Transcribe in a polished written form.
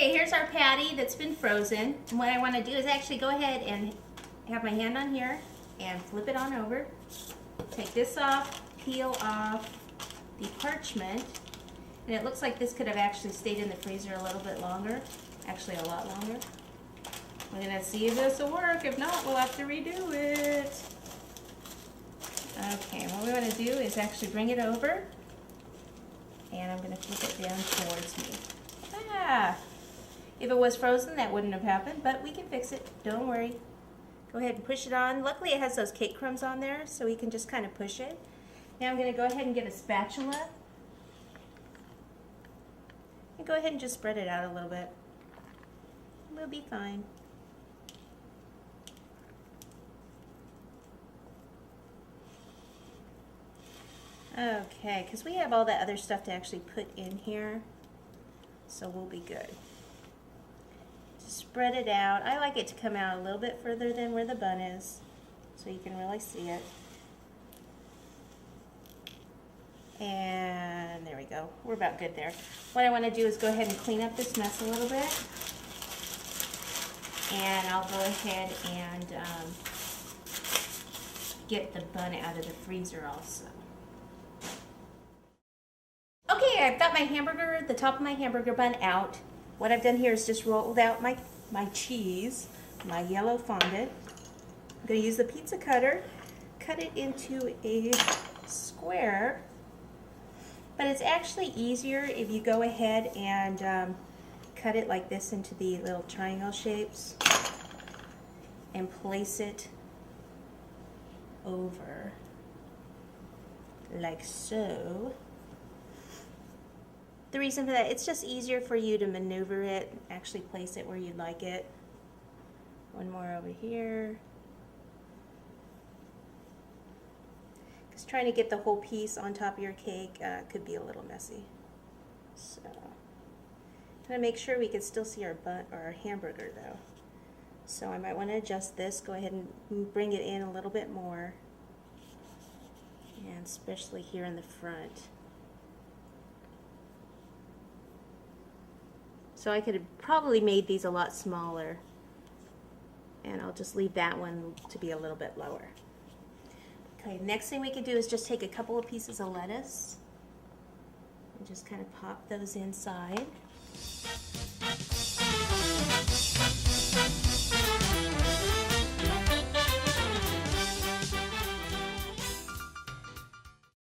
Okay, here's our patty that's been frozen. And what I want to do is actually go ahead and have my hand on here and flip it on over. Take this off, peel off the parchment. And it looks like this could have actually stayed in the freezer a little bit longer. Actually, a lot longer. We're going to see if this will work. If not, we'll have to redo it. Okay, what we want to do is actually bring it over. And I'm going to flip it down towards me. Ah! If it was frozen, that wouldn't have happened, but we can fix it. Don't worry. Go ahead and push it on. Luckily, it has those cake crumbs on there, so we can just kind of push it. Now I'm going to go ahead and get a spatula. And go ahead and just spread it out a little bit. We'll be fine. Okay, because we have all that other stuff to actually put in here, so we'll be good. Just spread it out. I like it to come out a little bit further than where the bun is, so you can really see it. And there we go. We're about good there. What I want to do is go ahead and clean up this mess a little bit. And I'll go ahead and get the bun out of the freezer also. Okay, I've got my hamburger, the top of my hamburger bun out. What I've done here is just rolled out my cheese, my yellow fondant. I'm going to use the pizza cutter, cut it into a square. But it's actually easier if you go ahead and cut it like this into the little triangle shapes and place it over like so. The reason for that, it's just easier for you to maneuver it, actually place it where you'd like it. One more over here. Because trying to get the whole piece on top of your cake could be a little messy. So, I'm going to make sure we can still see our bun or our hamburger though. So I might want to adjust this, go ahead and bring it in a little bit more. And especially here in the front. So I could have probably made these a lot smaller, and I'll just leave that one to be a little bit lower. Okay, next thing we can do is just take a couple of pieces of lettuce and just kind of pop those inside.